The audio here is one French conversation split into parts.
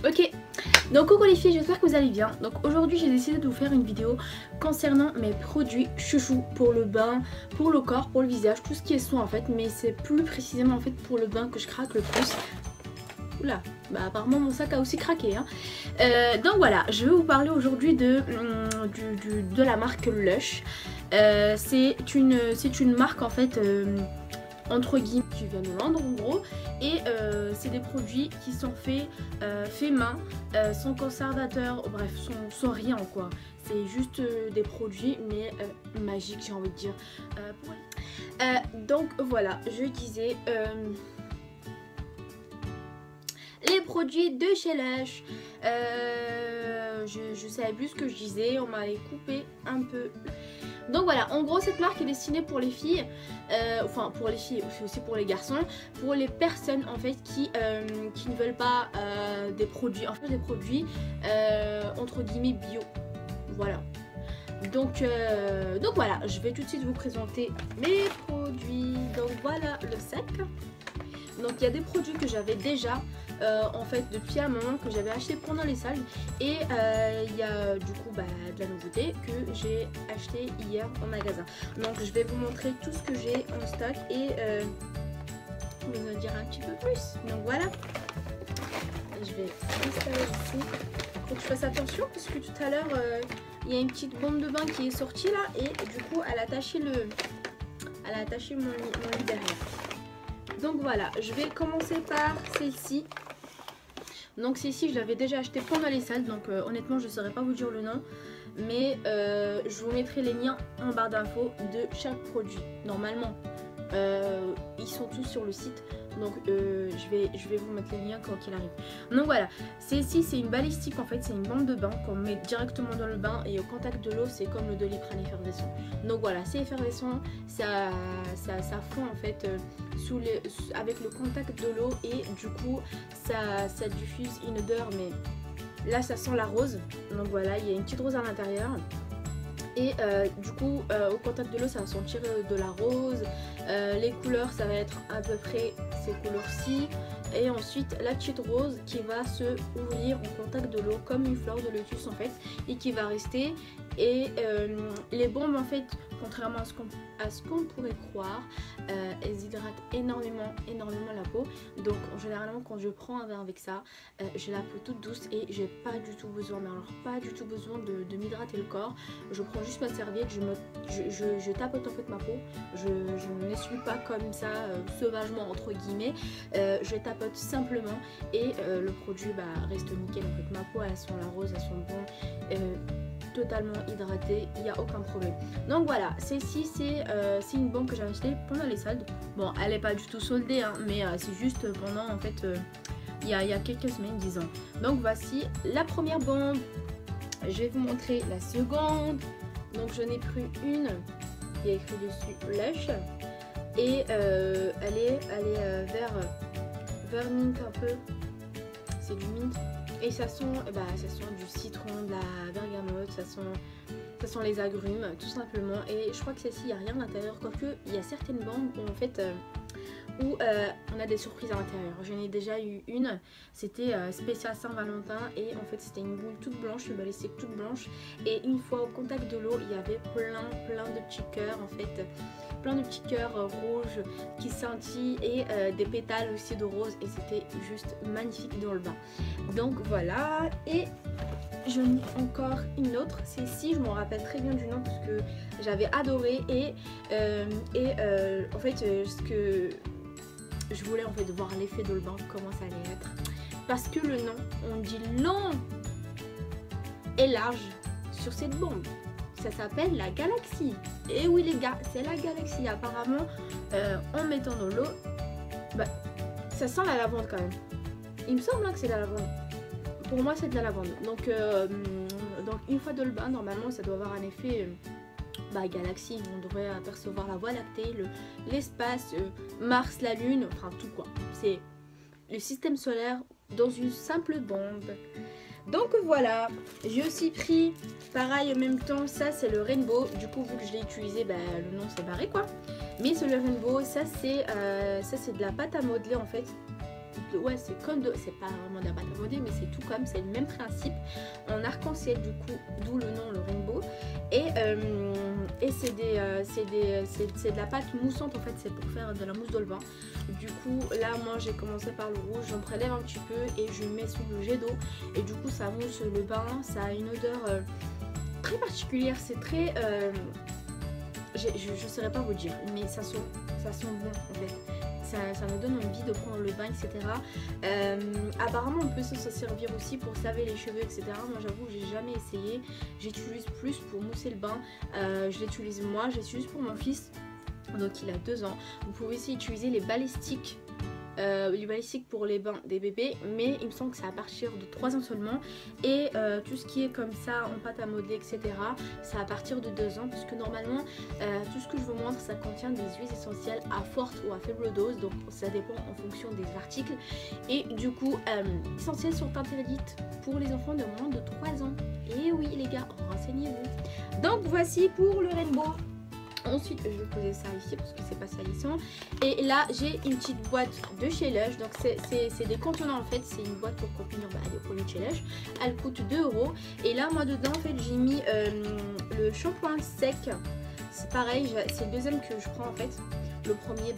Ok, donc coucou les filles, j'espère que vous allez bien. Donc aujourd'hui j'ai décidé de vous faire une vidéo concernant mes produits chouchous pour le bain, pour le corps, pour le visage, tout ce qui est soin en fait. Mais c'est plus précisément en fait pour le bain que je craque le plus. Oula, bah apparemment mon sac a aussi craqué hein. Donc voilà, je vais vous parler aujourd'hui de la marque Lush. C'est une marque en fait entre guillemets qui vient de Londres en gros, et c'est des produits qui sont faits main, sans conservateur, bref sans rien quoi. C'est juste des produits mais magiques, j'ai envie de dire. Donc voilà, je disais les produits de chez Lush. Je savais plus ce que je disais, on m'avait coupé un peu. Donc voilà, en gros cette marque est destinée pour les filles, enfin pour les filles, aussi pour les garçons, pour les personnes en fait qui ne veulent pas des produits, en fait des produits entre guillemets bio. Voilà. Donc voilà, je vais tout de suite vous présenter mes produits. Donc voilà le sac. Donc il y a des produits que j'avais déjà en fait depuis un moment, que j'avais acheté pendant les soldes, et il y a du coup de la nouveauté que j'ai acheté hier en magasin. Donc je vais vous montrer tout ce que j'ai en stock et vous en dire un petit peu plus. Donc voilà, je vais installer ici. Faut que je fasse attention parce que tout à l'heure il y a une petite bombe de bain qui est sortie là, et du coup elle a attaché mon lit derrière. Donc voilà, je vais commencer par celle-ci. Donc celle-ci, je l'avais déjà acheté pendant les soldes, donc honnêtement je ne saurais pas vous dire le nom, mais je vous mettrai les liens en barre d'infos de chaque produit. Normalement, ils sont tous sur le site, donc je vais vous mettre les liens quand il arrive. Donc voilà, celle-ci c'est une balistique en fait, c'est une bombe de bain qu'on met directement dans le bain, et au contact de l'eau c'est comme le Doliprane effervescent. Donc voilà, c'est effervescent, ça fond en fait avec le contact de l'eau, et du coup ça diffuse une odeur, mais là ça sent la rose. Donc voilà, il y a une petite rose à l'intérieur. Et du coup au contact de l'eau ça va sentir de la rose. Les couleurs ça va être à peu près ces couleurs-ci. Et ensuite la petite rose qui va se ouvrir au contact de l'eau comme une fleur de lotus en fait, et qui va rester. Et les bombes en fait, contrairement à ce qu'on pourrait croire, elles hydratent énormément la peau. Donc généralement quand je prends un verre avec ça, j'ai la peau toute douce et j'ai pas du tout besoin, mais alors pas du tout besoin de m'hydrater le corps. Je prends juste ma serviette, je tapote en fait ma peau, je ne l'essuie pas comme ça sauvagement entre guillemets, je tapote simplement, et le produit reste nickel en fait. Ma peau elle sent la rose, elle sent bon, totalement hydratée, il n'y a aucun problème. Donc voilà, celle-ci c'est une bombe que j'ai achetée pendant les soldes. Bon, elle n'est pas du tout soldée hein, mais c'est juste pendant en fait il y a quelques semaines disons. Donc voici la première bombe. Je vais vous montrer la seconde. Donc j'en ai pris une, il y a écrit dessus Lush, et elle est vert mint un peu, c'est du mint. Et ça sent du citron, de la bergamote, ça sent les agrumes tout simplement. Et je crois que celle-ci il n'y a rien à l'intérieur, quoique il y a certaines bandes où en fait où on a des surprises à l'intérieur. J'en ai déjà eu une, c'était spécial Saint-Valentin, et en fait c'était une boule toute blanche, une balistique toute blanche, et une fois au contact de l'eau il y avait plein de petits cœurs en fait, plein de petits cœurs rouges qui scintillent, et des pétales aussi de rose, et c'était juste magnifique dans le bain. Donc voilà, et j'en ai encore une autre, celle-ci je m'en rappelle très bien du nom parce que j'avais adoré, et en fait ce que je voulais en fait voir l'effet dans le bain, comment ça allait être, parce que le nom, on dit long et large sur cette bombe, ça s'appelle la galaxie. Et oui les gars, c'est la galaxie. Apparemment en mettant dans l'eau, ça sent la lavande quand même. Il me semble que c'est de la lavande. Pour moi c'est de la lavande. Donc une fois dans le bain, normalement ça doit avoir un effet galaxie. On devrait apercevoir la voie lactée, l'espace, Mars, la lune, enfin tout quoi. C'est le système solaire dans une simple bombe. Donc voilà, j'ai aussi pris pareil en même temps, ça c'est le Rainbow. Du coup vu que je l'ai utilisé, le nom c'est barré quoi. Mais c'est le Rainbow, ça c'est de la pâte à modeler en fait. ouais, c'est comme c'est pas vraiment de la pâte à modeler, mais c'est tout comme, c'est le même principe en arc-en-ciel, du coup, d'où le nom, le rainbow. Et c'est de la pâte moussante en fait, c'est pour faire de la mousse de levain. Du coup, là, moi j'ai commencé par le rouge, j'en prélève un petit peu et je mets sous le jet d'eau. Et du coup, ça mousse le bain, ça a une odeur très particulière, c'est très. Je saurais pas vous dire, mais ça sent bon en fait. Ça me donne envie de prendre le bain, etc. Apparemment on peut se servir aussi pour se laver les cheveux, etc. Moi j'avoue j'ai jamais essayé. J'utilise plus pour mousser le bain. Je l'utilise moi, je l'utilise pour mon fils. Donc il a 2 ans. Vous pouvez aussi utiliser les balistiques. Les balistiques pour les bains des bébés, mais il me semble que c'est à partir de 3 ans seulement. Et tout ce qui est comme ça en pâte à modeler, etc., c'est à partir de 2 ans, parce que normalement tout ce que je vous montre, ça contient des huiles essentielles à forte ou à faible dose, donc ça dépend en fonction des articles. Et du coup essentielles sont interdites pour les enfants de moins de 3 ans. Et oui les gars, renseignez-vous. Donc voici pour le rainbow. Ensuite, je vais poser ça ici parce que c'est pas salissant. Et là, j'ai une petite boîte de chez Lush. Donc, c'est des contenants en fait. C'est une boîte pour contenir des produits de chez Lush. Elle coûte 2 €. Et là, moi, dedans, en fait, j'ai mis le shampoing sec. C'est pareil, c'est le deuxième que je prends en fait. Le premier,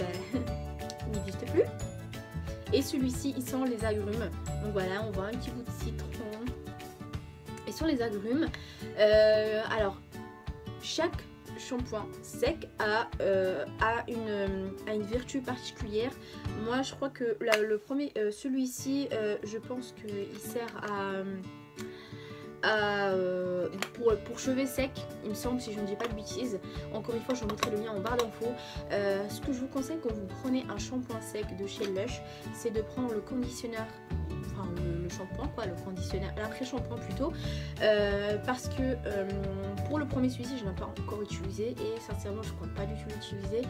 il n'existe plus. Et celui-ci, il sent les agrumes. Donc voilà, on voit un petit bout de citron. Et sur les agrumes, alors, chaque shampoing sec a une vertu particulière. Moi je crois que le premier, celui-ci, je pense qu'il sert pour cheveux secs, il me semble, si je ne dis pas de bêtises. Encore une fois, je vous mettrai le lien en barre d'infos. Ce que je vous conseille quand vous prenez un shampoing sec de chez Lush, c'est de prendre le conditionneur, enfin le shampoing quoi, le conditionneur, l'après-shampoing plutôt, parce que pour le premier celui-ci je n'ai pas encore utilisé et sincèrement je ne compte pas du tout l'utiliser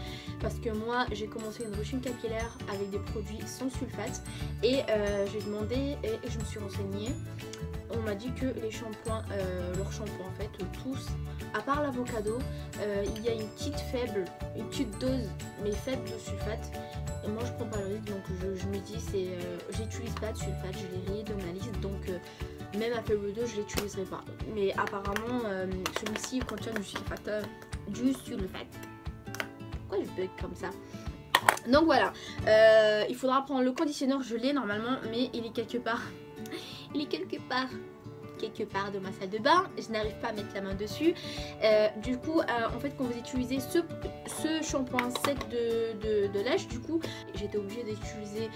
parce que moi j'ai commencé une routine capillaire avec des produits sans sulfate et j'ai demandé et je me suis renseignée. On m'a dit que les shampoings, leurs shampoings en fait, tous, à part l'avocado, il y a une petite dose, mais faible de sulfate. Et moi je prends pas le risque, donc je me dis, j'utilise pas de sulfate, je l'ai rayé de ma liste, donc même à faible dose je l'utiliserai pas. Mais apparemment celui-ci contient du sulfate. Pourquoi je bug comme ça? Donc voilà, il faudra prendre le conditionneur, je l'ai normalement, mais il est quelque part. Il est quelque part de ma salle de bain, je n'arrive pas à mettre la main dessus. Du coup en fait quand vous utilisez ce shampoing sec de Lush, du coup j'étais obligée d'utiliser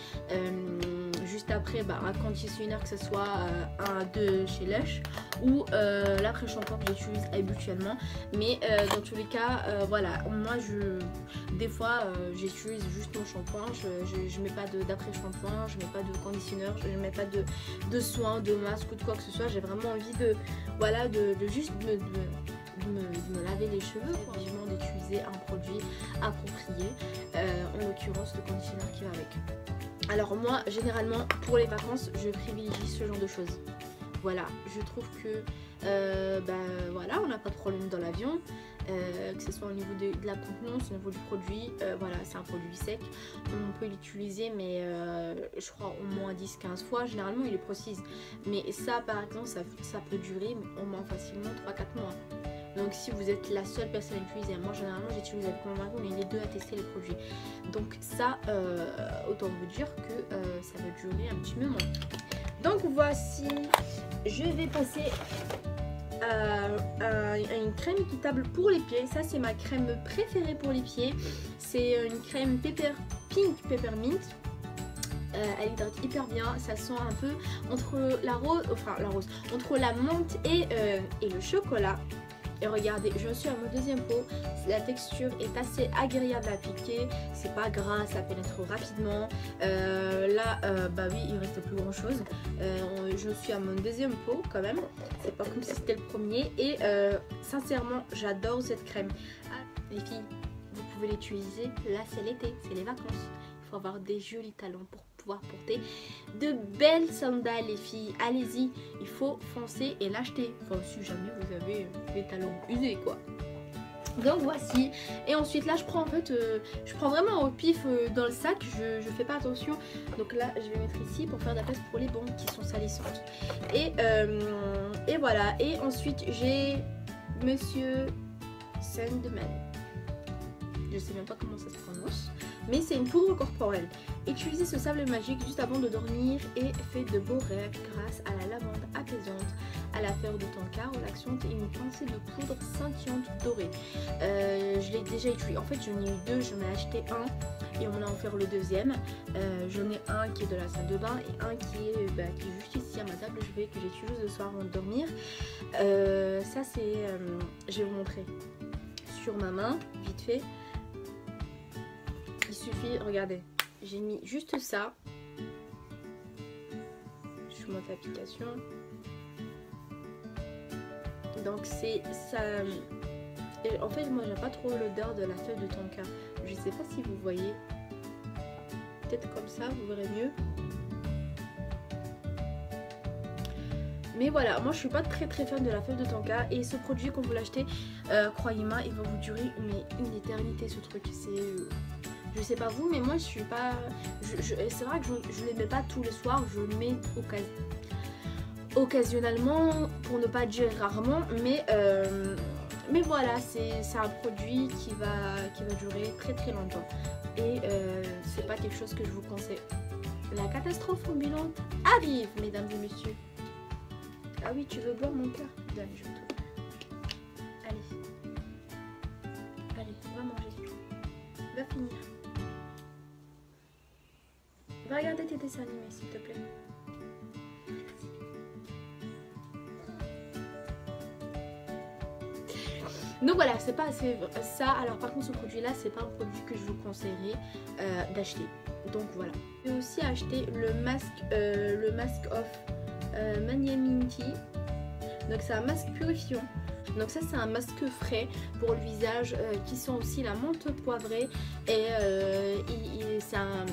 juste après un conditionneur, que ce soit un de chez Lush ou l'après-shampoing que j'utilise habituellement. Mais dans tous les cas voilà, moi des fois j'utilise juste mon shampoing, je mets pas d'après-shampoing, je mets pas de conditionneur, je mets pas de soin, de masque ou de quoi que ce soit. J'ai vraiment envie de juste me laver les cheveux, vivement d'utiliser un produit approprié, en l'occurrence le conditionneur qui va avec. Alors moi généralement pour les vacances je privilégie ce genre de choses. Voilà, je trouve que voilà, on n'a pas de problème dans l'avion, que ce soit au niveau de la contenance, au niveau du produit. Voilà, c'est un produit sec, on peut l'utiliser mais je crois au moins 10-15 fois, généralement il est précise. Mais ça par exemple ça peut durer au moins facilement 3-4 mois. Donc si vous êtes la seule personne à l'utiliser, moi généralement j'utilise avec mon mari, on est les deux à tester les produits. Donc ça, autant vous dire que ça va durer un petit moment. Donc voici, je vais passer à une crème équitable pour les pieds. Ça c'est ma crème préférée pour les pieds. C'est une crème Pink Peppermint. Elle hydrate hyper bien, ça sent un peu entre entre la menthe et le chocolat. Et regardez, je suis à mon deuxième pot, la texture est assez agréable à appliquer, c'est pas gras, ça pénètre rapidement. Là, oui, il reste plus grand chose. Je suis à mon deuxième pot quand même, c'est pas comme si c'était le premier. Et sincèrement, j'adore cette crème. Ah, les filles, vous pouvez l'utiliser, là c'est l'été, c'est les vacances. Il faut avoir des jolis talons pour pouvoir porter de belles sandales les filles. Allez-y, il faut foncer et l'acheter, enfin si jamais vous avez des talons usés quoi. Donc voici, et ensuite là je prends en fait, je prends vraiment au pif dans le sac, je fais pas attention. Donc là je vais mettre ici pour faire de la place pour les bombes qui sont salissantes. Et voilà, et ensuite j'ai Monsieur Sandman. Je sais même pas comment ça se prononce, mais c'est une poudre corporelle. Utilisez ce sable magique juste avant de dormir et fait de beaux rêves grâce à la lavande apaisante, à la fleur de tonka relaxante et une pincée de poudre scintillante dorée. Je l'ai déjà utilisé. En fait, j'en ai eu deux. J'en ai acheté un et on m'a offert le deuxième. J'en ai un qui est de la salle de bain et un qui est juste ici à ma table. Que j'utilise le soir avant de dormir. Ça, c'est. Je vais vous montrer sur ma main, vite fait. Il suffit, regardez, j'ai mis juste ça. Je monte l'application. Donc c'est ça. Et en fait, moi j'aime pas trop l'odeur de la feuille de tonka. Je sais pas si vous voyez. Peut-être comme ça, vous verrez mieux. Mais voilà, moi je suis pas très fan de la feuille de tonka. Et ce produit, quand vous l'achetez, croyez-moi, il va vous durer une éternité ce truc. C'est... je sais pas vous, mais moi je suis pas... c'est vrai que je les mets pas tous les soirs, je le mets occasionnellement, pour ne pas dire rarement, mais voilà, c'est un produit qui va durer très longtemps. Et c'est pas quelque chose que je vous conseille. La catastrophe ambulante arrive, mesdames et messieurs. Ah oui, tu veux boire mon cœur? Donne, je te... Allez, va manger. Va finir. Va regarder tes dessins animés, s'il te plaît. Donc voilà, c'est pas assez ça. Alors par contre, ce produit-là, c'est pas un produit que je vous conseillerais d'acheter. Donc voilà. J'ai aussi acheté le masque off Mania Minty. Donc c'est un masque purifiant. Donc ça c'est un masque frais pour le visage qui sent aussi la menthe poivrée. Et c'est un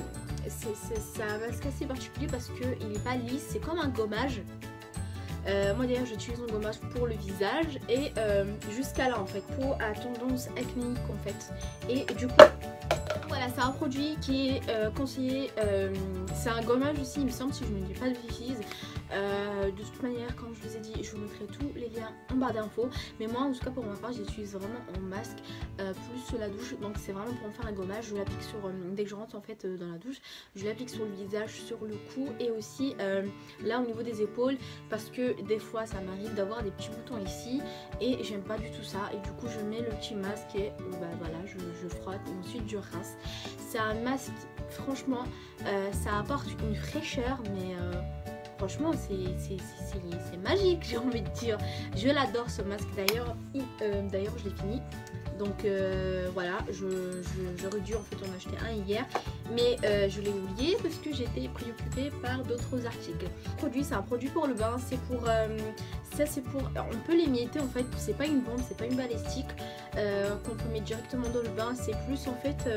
masque assez particulier parce qu'il n'est pas lisse, c'est comme un gommage. Moi d'ailleurs j'utilise un gommage pour le visage et jusqu'à là en fait, peau à tendance acnéique en fait. Et du coup voilà, c'est un produit qui est conseillé, c'est un gommage aussi il me semble si je ne dis pas de bêtises. De toute manière, comme je vous ai dit, je vous mettrai tous les liens en barre d'infos. Mais moi, en tout cas, pour ma part, j'utilise vraiment en masque plus sur la douche. Donc, c'est vraiment pour me faire un gommage. Je l'applique sur dès que je rentre en fait dans la douche. Je l'applique sur le visage, sur le cou et aussi là au niveau des épaules. Parce que des fois, ça m'arrive d'avoir des petits boutons ici et j'aime pas du tout ça. Et du coup, je mets le petit masque et voilà, je frotte et ensuite je rince. C'est un masque, franchement, ça apporte une fraîcheur, mais franchement c'est magique, j'ai envie de dire. Je l'adore ce masque d'ailleurs. D'ailleurs je l'ai fini. Donc voilà, j'aurais dû en fait en acheter un hier. Mais je l'ai oublié parce que j'étais préoccupée par d'autres articles. Le produit, c'est un produit pour le bain. C'est pour... ça c'est pour... on peut l'émietter en fait. C'est pas une bombe, c'est pas une balistique qu'on peut mettre directement dans le bain. C'est plus en fait...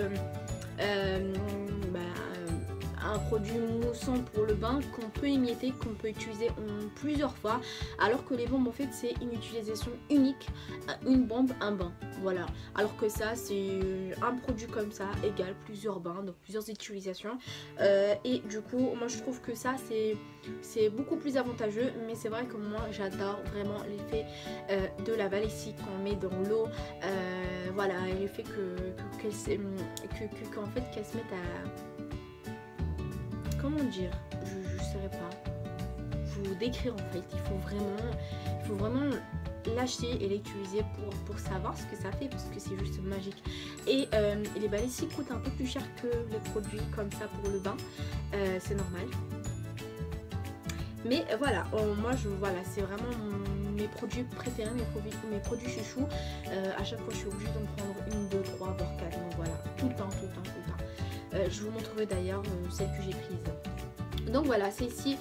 un produit moussant pour le bain qu'on peut émietter, qu'on peut utiliser en plusieurs fois, alors que les bombes en fait c'est une utilisation unique, une bombe, un bain, voilà. Alors que ça c'est un produit comme ça égale plusieurs bains, donc plusieurs utilisations. Et du coup moi je trouve que ça c'est beaucoup plus avantageux, mais c'est vrai que moi j'adore vraiment l'effet de la balistique qu'on met dans l'eau, voilà, et l'effet qu'en fait qu'elle se mette à... comment dire, je saurais pas vous décrire en fait. Il faut vraiment l'acheter et l'utiliser pour savoir ce que ça fait, parce que c'est juste magique. Et les balistiques coûtent un peu plus cher que les produits comme ça pour le bain, c'est normal. Mais voilà, moi voilà, c'est vraiment mes produits préférés, mes produits chouchous. À chaque fois je suis obligée d'en prendre une, deux, trois, voire quatre. Donc voilà, tout le temps. Je vous montrerai d'ailleurs celle que j'ai prise. Donc voilà, c'est ici,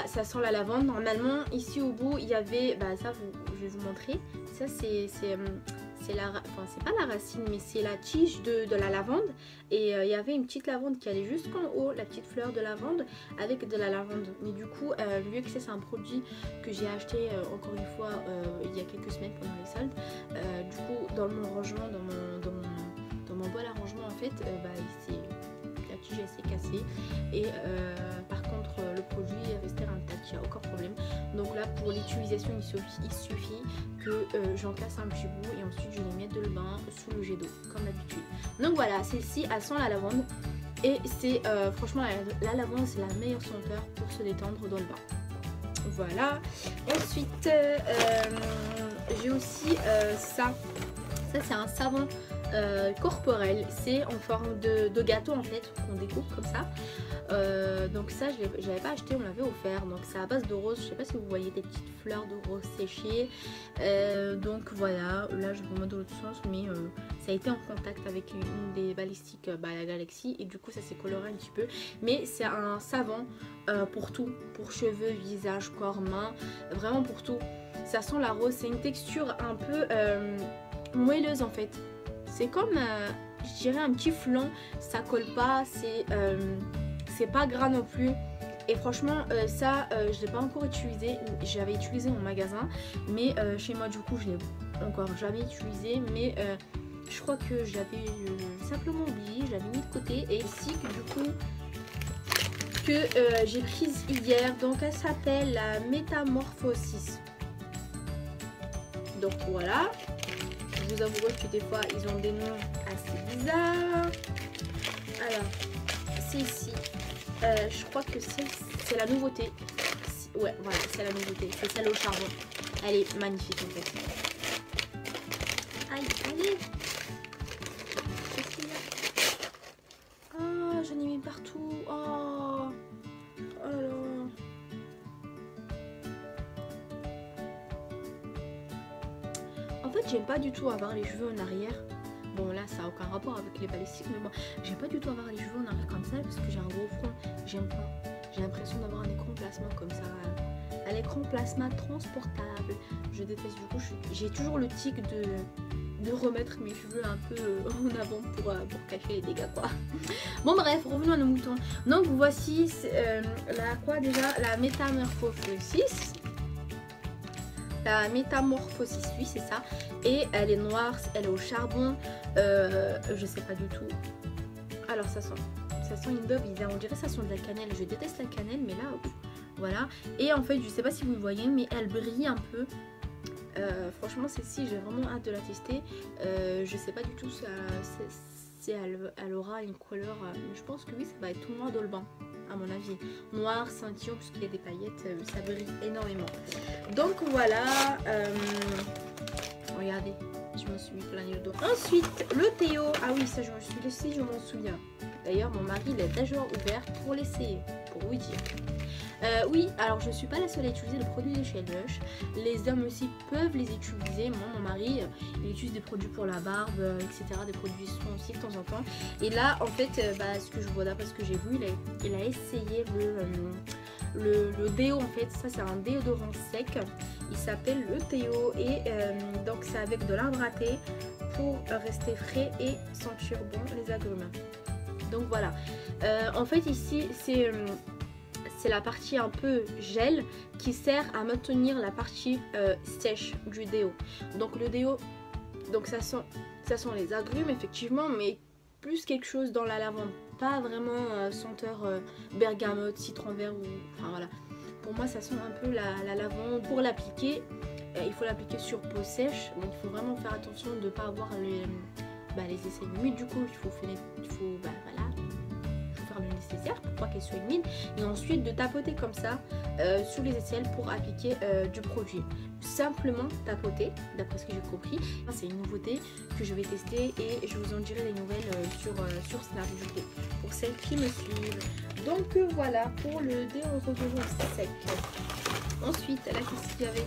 ça sent la lavande. Normalement, ici au bout, il y avait, ça je vais vous montrer. Ça c'est c'est pas la racine, mais c'est la tige de la lavande. Et il y avait une petite lavande qui allait jusqu'en haut, la petite fleur de lavande avec de la lavande. Mais du coup, vu que c'est un produit que j'ai acheté encore une fois il y a quelques semaines pendant les soldes, du coup dans mon rangement, dans mon bol à rangement en fait, la tige s'est cassée et par contre le produit est resté intact, il n'y a aucun problème. Donc là pour l'utilisation il suffit que j'en casse un petit bout et ensuite je les mets de le bain sous le jet d'eau comme d'habitude. Donc voilà, celle-ci elle sent la lavande et c'est franchement la lavande c'est la meilleure senteur pour se détendre dans le bain. Voilà. Ensuite j'ai aussi ça c'est un savon corporel, c'est en forme de gâteau en fait qu'on découpe comme ça. Donc ça je l'avais pas acheté, on l'avait offert. Donc c'est à base de rose, je sais pas si vous voyez des petites fleurs de rose séchées. Donc voilà, là je vous montre dans l'autre sens, mais ça a été en contact avec une des balistiques la Galaxy et du coup ça s'est coloré un petit peu. Mais c'est un savon pour tout, pour cheveux, visage, corps, main, vraiment pour tout. Ça sent la rose, c'est une texture un peu moelleuse en fait. C'est comme, je dirais, un petit flan, ça colle pas, c'est pas gras non plus. Et franchement, ça, je l'ai pas encore utilisé, j'avais utilisé en magasin, mais chez moi du coup, je l'ai encore jamais utilisé, mais je crois que j'avais simplement oublié, je l'avais mis de côté. Et ici, du coup, que j'ai prise hier, donc elle s'appelle la Métamorphosis. Donc voilà. Je vous avouerai que des fois ils ont des noms assez bizarres. Alors, c'est ici. Je crois que c'est la nouveauté. Ouais, voilà, c'est la nouveauté. C'est celle au charbon. Elle est magnifique en fait. Aïe, allez. Qu'est-ce qu'il y a? Ah, j'en ai mis partout. Oh, oh là là. En fait, j'aime pas du tout avoir les cheveux en arrière. Bon, là, ça a aucun rapport avec les balistiques, mais bon, j'aime pas du tout avoir les cheveux en arrière comme ça parce que j'ai un gros front. J'aime pas. J'ai l'impression d'avoir un écran plasma comme ça. Un écran plasma transportable. Je déteste. Du coup, j'ai toujours le tic de remettre mes cheveux un peu en avant pour cacher les dégâts, quoi. Bon, bref, revenons à nos moutons. Donc, voici la Métamorphosis. La Métamorphosis, oui c'est ça, et elle est noire, elle est au charbon, je sais pas du tout. Alors ça sent une dope bizarre, on dirait que ça sent de la cannelle, je déteste la cannelle mais là, voilà. Et en fait je sais pas si vous le voyez mais elle brille un peu, franchement celle-ci j'ai vraiment hâte de la tester, je sais pas du tout si elle aura une couleur, je pense que oui ça va être tout noir dans le bain. À mon avis, noir, ceinture, puisqu'il y a des paillettes, ça brille énormément. Donc voilà, regardez, je me suis mis plein le dos. Ensuite, le Théo, ah oui, ça je me suis laissé, je m'en souviens. D'ailleurs, mon mari l'a déjà ouvert pour l'essayer, pour vous dire. Oui, alors je suis pas la seule à utiliser le produit de chez Lush. Les hommes aussi peuvent les utiliser. Moi, mon mari, il utilise des produits pour la barbe, etc. Des produits soins aussi de temps en temps. Et là, en fait, ce que je vois d'après ce que j'ai vu, il a essayé le déo. En fait, ça c'est un déodorant sec. Il s'appelle le Théo et donc c'est avec de l'arbre à thé pour rester frais et sentir bon les agrumes. Donc voilà. En fait, ici, c'est la partie un peu gel qui sert à maintenir la partie sèche du déo. Donc le déo, donc ça sent les agrumes effectivement, mais plus quelque chose dans la lavande, pas vraiment senteur bergamote, citron vert ou enfin voilà. Pour moi ça sent un peu la lavande. Pour l'appliquer, il faut l'appliquer sur peau sèche, donc il faut vraiment faire attention de ne pas avoir les aisselles humides. Du coup il faut voilà, le nécessaire pour pas qu'elle soit humide et ensuite de tapoter comme ça sous les aisselles pour appliquer du produit. Simplement tapoter, d'après ce que j'ai compris. C'est une nouveauté que je vais tester et je vous en dirai des nouvelles sur Snap du coup pour celles qui me suivent. Donc voilà pour le déodorant sec. Ensuite là qu'est-ce qu'il y avait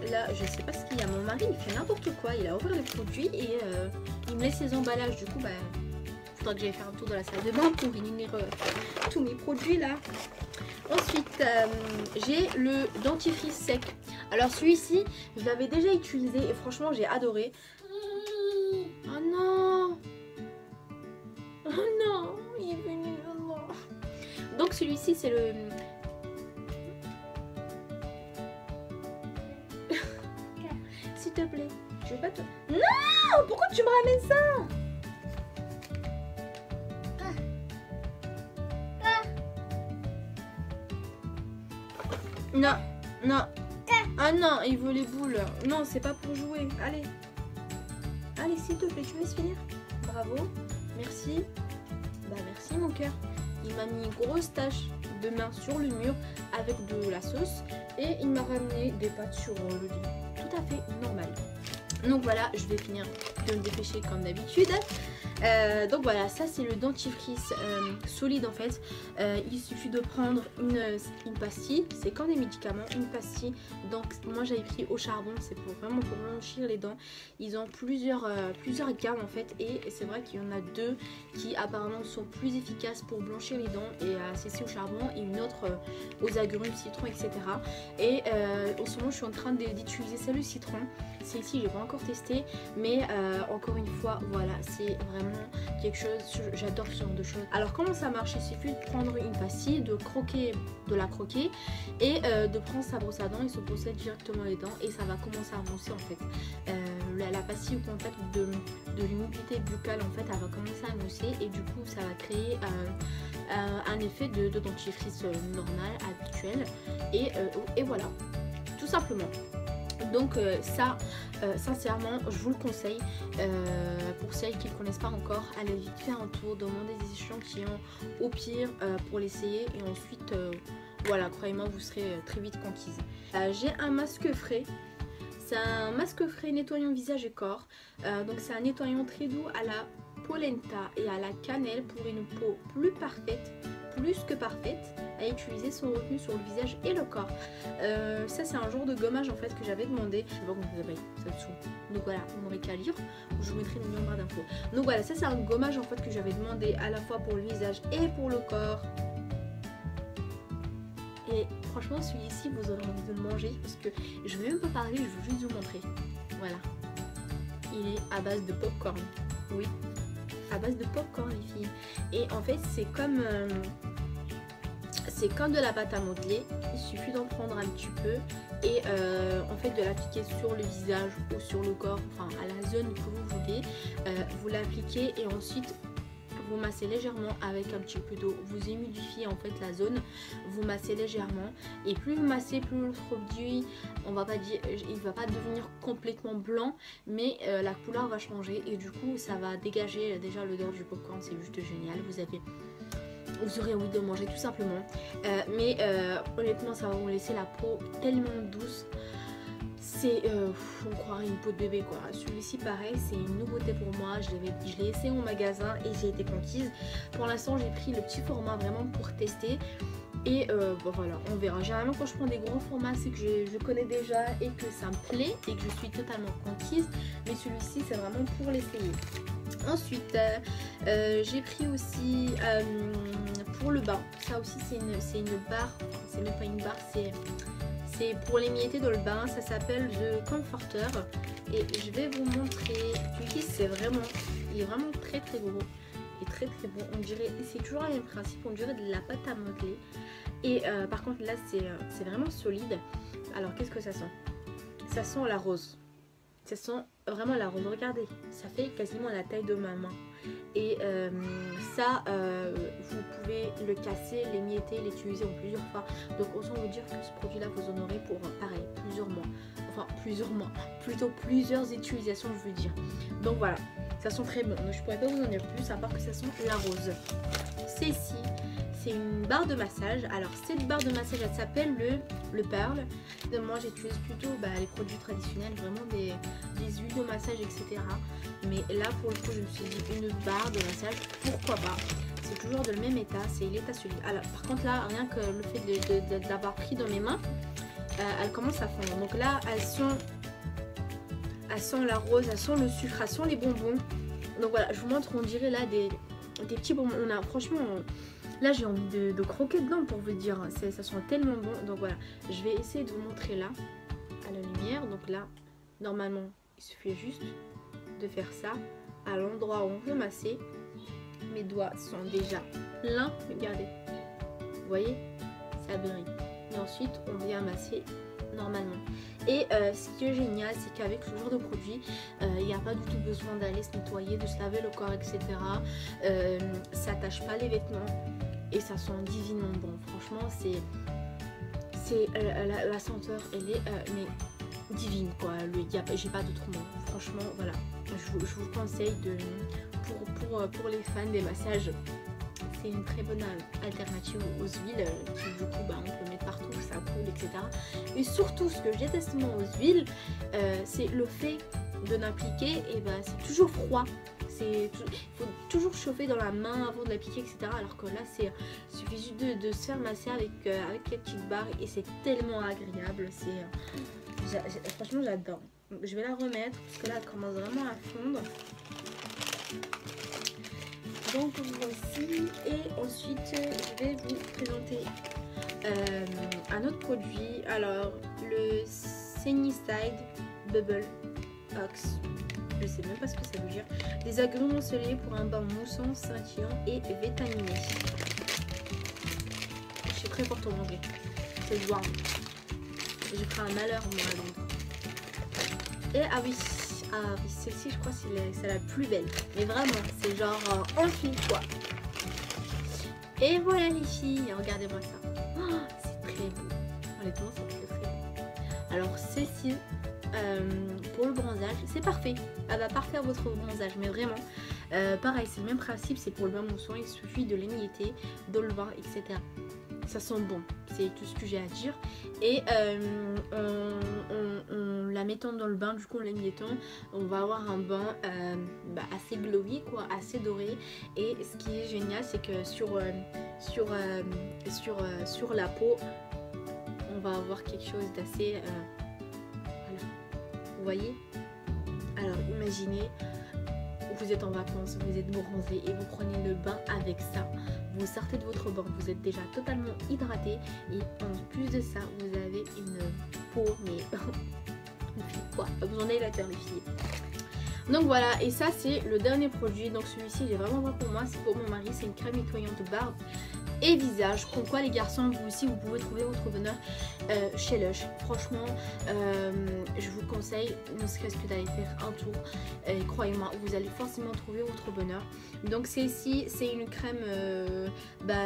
là je sais pas ce qu'il y a, mon mari il fait n'importe quoi, il a ouvert les produits et il me laisse ses emballages, du coup faudra que j'aille faire un tour dans la salle de bain pour réunir tous mes produits là. Ensuite j'ai le dentifrice sec. Alors celui-ci, je l'avais déjà utilisé et franchement j'ai adoré. Oh non! Oh non! Il est venu, oh non. Donc celui-ci c'est le... S'il te plaît, je vais pas te... Non! Pourquoi tu me ramènes ça? Non, non. Ah non, il veut les boules. Non, c'est pas pour jouer. Allez. Allez, s'il te plaît, tu me laisses finir? Bravo. Merci. Bah merci mon cœur. Il m'a mis une grosse tache de main sur le mur avec de la sauce. Et il m'a ramené des pâtes sur le lit. Tout à fait normal. Donc voilà, je vais finir de me dépêcher comme d'habitude. Donc voilà, ça c'est le dentifrice solide en fait. Il suffit de prendre une pastille, c'est comme des médicaments, une pastille. Donc moi j'avais pris au charbon, c'est vraiment pour blanchir les dents. Ils ont plusieurs gammes en fait, et c'est vrai qu'il y en a deux qui apparemment sont plus efficaces pour blanchir les dents, et celle-ci au charbon et une autre aux agrumes, citron, etc. Et en ce moment je suis en train d'utiliser celle au citron. Celle-ci j'ai pas encore testé, mais encore une fois voilà, c'est vraiment quelque chose, j'adore ce genre de choses. Alors comment ça marche? Il suffit de prendre une pastille, de la croquer et de prendre sa brosse à dents et se brosser directement les dents, et ça va commencer à avancer en fait. La pastille au contact de l'humidité buccale en fait, elle va commencer à mousser, et du coup ça va créer un effet de dentifrice normal, habituel, et voilà, tout simplement. Donc ça, sincèrement, je vous le conseille. Pour celles qui ne connaissent pas encore, allez vite faire un tour, demandez des échantillons au pire pour l'essayer, et ensuite, voilà, croyez-moi, vous serez très vite conquise. J'ai un masque frais. C'est un masque frais nettoyant visage et corps. Donc c'est un nettoyant très doux à la polenta et à la cannelle pour une peau plus parfaite, plus que parfaite, à utiliser sans retenue sur le visage et le corps. Ça c'est un genre de gommage en fait que j'avais demandé. Je sais pas comment ça s'appelle, ça dessous. Donc voilà, vous n'aurez qu'à lire, je vous mettrai le lien en barre d'infos. Donc voilà, ça c'est un gommage en fait que j'avais demandé à la fois pour le visage et pour le corps. Et franchement celui-ci vous aurez envie de le manger, parce que je vais même pas parler, je veux juste vous montrer. Voilà, il est à base de popcorn. Oui, à base de popcorn les filles. Et en fait c'est comme de la pâte à modeler. Il suffit d'en prendre un petit peu et en fait de l'appliquer sur le visage ou sur le corps, enfin à la zone que vous voulez. Vous l'appliquez et ensuite vous massez légèrement avec un petit peu d'eau. Vous humidifiez en fait la zone, vous massez légèrement, et plus vous massez, plus le produit, on va pas dire, il va pas devenir complètement blanc, mais la couleur va changer, et du coup ça va dégager déjà l'odeur du popcorn. C'est juste génial. Vous aurez envie de manger tout simplement. Mais honnêtement ça va vous laisser la peau tellement douce. C'est, on croirait une peau de bébé quoi. Celui-ci pareil, c'est une nouveauté pour moi. Je l'ai essayé au magasin et j'ai été conquise. Pour l'instant j'ai pris le petit format vraiment pour tester. Et bon voilà, on verra. Généralement quand je prends des gros formats, c'est que je connais déjà et que ça me plaît et que je suis totalement conquise. Mais celui-ci c'est vraiment pour l'essayer. Ensuite j'ai pris aussi pour le bain. Ça aussi c'est une barre. C'est même pas une barre, c'est pour l'émietter dans le bain. Ça s'appelle The Comforter, et je vais vous montrer. Celui-ci il est vraiment très très gros et très très bon. On dirait, c'est toujours le même principe, on dirait de la pâte à modeler. Et par contre là c'est vraiment solide. Alors qu'est-ce que ça sent? Ça sent la rose. Ça sent vraiment la rose. Regardez, ça fait quasiment la taille de ma main. Et ça, vous pouvez le casser, l'émietter, l'utiliser en plusieurs fois. Donc autant vous dire que ce produit-là, vous en aurez pour pareil, plusieurs mois. Enfin, plusieurs mois. Plutôt plusieurs utilisations, je veux dire. Donc voilà, ça sent très bon. Donc je pourrais pas vous en dire plus, à part que ça sent la rose. Celle-ci, c'est une barre de massage. Alors cette barre de massage, elle s'appelle le Pearl. Donc, moi j'utilise plutôt les produits traditionnels, vraiment des huiles de massage, etc. Mais là pour le coup je me suis dit une barre de massage, pourquoi pas. C'est toujours dans le même état, c'est l'état solide. Alors par contre là, rien que le fait de l'avoir pris dans mes mains, elle commence à fondre. Donc là elle sent la rose, elle sent le sucre, elle sent les bonbons. Donc voilà, je vous montre, on dirait là des petits bonbons. On a franchement... Là j'ai envie de croquer dedans pour vous dire, ça sent tellement bon. Donc voilà, je vais essayer de vous montrer là. à la lumière. Donc là, normalement, il suffit juste de faire ça à l'endroit où on veut masser. Mes doigts sont déjà pleins, regardez. Vous voyez, ça brille. Et ensuite, on vient masser normalement. Et ce qui est génial, c'est qu'avec ce genre de produit, il n'y a pas du tout besoin d'aller se nettoyer, de se laver le corps, etc. Ça tâche pas les vêtements et ça sent divinement bon. Franchement, la senteur, elle est mais divine quoi. J'ai pas d'autre mot. Franchement, voilà. Je vous conseille pour les fans des massages. C'est une très bonne alternative aux huiles qui du coup on peut mettre partout, ça coule, etc. Et surtout ce que je déteste moins aux huiles, c'est le fait de n'appliquer, et c'est toujours froid. Il faut toujours chauffer dans la main avant de l'appliquer, etc. Alors que là, il suffit juste de se faire masser avec les petites barres et c'est tellement agréable. Franchement, j'adore. Je vais la remettre parce que là, elle commence vraiment à fondre. Donc voici, et ensuite je vais vous présenter un autre produit. Alors le Sunnyside Bubble Ox, je sais même pas ce que ça veut dire. Des agrumes ensoleillés pour un bain moussant, scintillant et vitaminé. Je suis très forte au manger, c'est warm. J'ai pris un malheur moi à Londres. Et ah oui, celle-ci je crois c'est la plus belle. Mais vraiment, c'est genre en fil quoi. Et voilà les filles, regardez-moi ça. Oh, c'est très beau. Honnêtement, c'est très très beau. Alors celle-ci, pour le bronzage, c'est parfait. Elle va parfaire votre bronzage, mais vraiment. Pareil, c'est le même principe, c'est pour le bain moussant. Il suffit de l'émietter dans le bain, etc. Ça sent bon, c'est tout ce que j'ai à dire. Et en la mettant dans le bain, du coup en l'émiettant, on va avoir un bain assez glowy quoi, assez doré. Et ce qui est génial, c'est que sur la peau, on va avoir quelque chose d'assez voilà, vous voyez. Alors imaginez, vous êtes en vacances, vous êtes bronzé et vous prenez le bain avec ça. Vous sortez de votre bain, vous êtes déjà totalement hydraté et en plus de ça, vous avez une peau, mais quoi, pas besoin d'élateur les filles. Donc voilà, et ça c'est le dernier produit. Donc celui-ci il est vraiment pas pour moi, c'est pour mon mari. C'est une crème nettoyante barbe et visage. Comme quoi les garçons, vous aussi vous pouvez trouver votre bonheur chez Lush. Franchement je vous conseille ne serait-ce que d'aller faire un tour, et croyez-moi vous allez forcément trouver votre bonheur. Donc celle-ci c'est une crème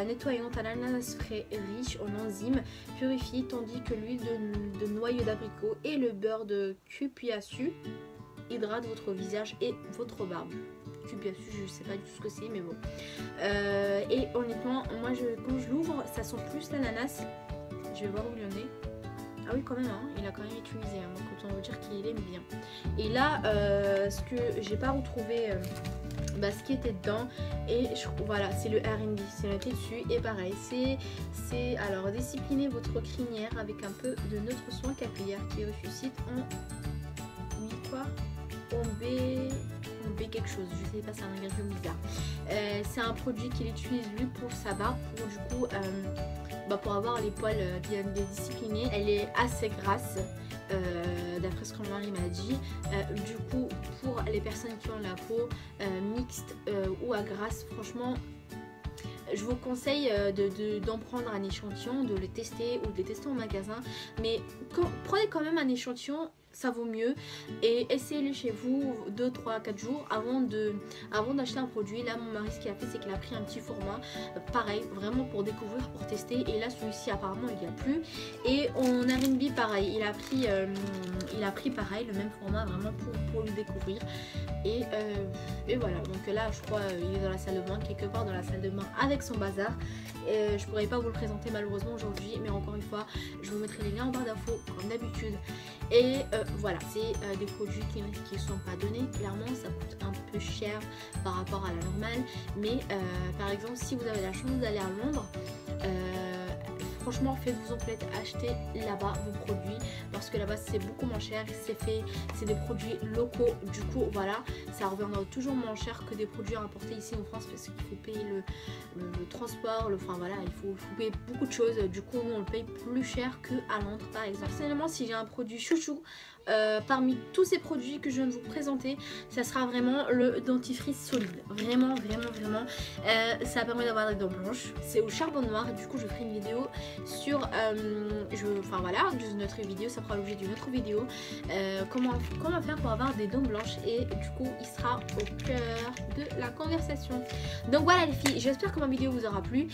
nettoyante à l'ananas frais riche en enzymes purifiées, tandis que l'huile de noyau d'abricot et le beurre de cupiaçu hydrate votre visage et votre barbe. Cupiaçu, je sais pas du tout ce que c'est, mais bon. Et honnêtement, moi quand je l'ouvre, ça sent plus l'ananas. Je vais voir où il en est. Ah oui, quand même, hein, il a quand même utilisé, hein, donc autant vous dire qu'il aime bien. Et là, ce que j'ai pas retrouvé, ce qui était dedans, et voilà, c'est le R&B, c'est noté dessus. Et pareil, c'est alors discipliner votre crinière avec un peu de neutre soin capillaire qui ressuscite en B quelque chose, je sais pas, c'est un ingrédient bizarre. C'est un produit qu'il utilise lui pour sa barbe, pour du coup pour avoir les poils bien disciplinés. Elle est assez grasse d'après ce que mon mari m'a dit. Du coup pour les personnes qui ont la peau mixte ou à grasse, franchement je vous conseille d'en prendre un échantillon, de le tester ou de les tester en magasin. Mais prenez quand même un échantillon, ça vaut mieux, et essayez-le chez vous 2, 3, 4 jours avant d'acheter un produit. Là mon mari ce qu'il a fait, c'est qu'il a pris un petit format, pareil, vraiment pour découvrir, pour tester. Et là celui-ci apparemment il n'y a plus. Et en R&B pareil, il a pris pareil le même format, vraiment pour le découvrir. Et voilà, donc là je crois il est dans la salle de bain, quelque part dans la salle de bain avec son bazar. Je pourrais pas vous le présenter malheureusement aujourd'hui, mais encore une fois je vous mettrai les liens en barre d'infos comme d'habitude. Et voilà, c'est des produits qui ne sont pas donnés, clairement ça coûte un peu cher par rapport à la normale. Mais par exemple si vous avez la chance d'aller à Londres, franchement faites-vous en plaisir, achetez là-bas vos produits parce que là-bas c'est beaucoup moins cher, c'est des produits locaux, du coup voilà, ça reviendra toujours moins cher que des produits importés ici en France parce qu'il faut payer le transport, enfin voilà, il faut payer beaucoup de choses, du coup nous on le paye plus cher qu'à Londres par exemple. Personnellement, si j'ai un produit chouchou parmi tous ces produits que je viens de vous présenter, ça sera vraiment le dentifrice solide, vraiment ça permet d'avoir des dents blanches, c'est au charbon noir et du coup je ferai une vidéo sur enfin voilà, une autre vidéo, ça fera l'objet d'une autre vidéo, comment faire pour avoir des dents blanches et du coup il sera au cœur de la conversation. Donc voilà les filles, j'espère que ma vidéo vous aura plu.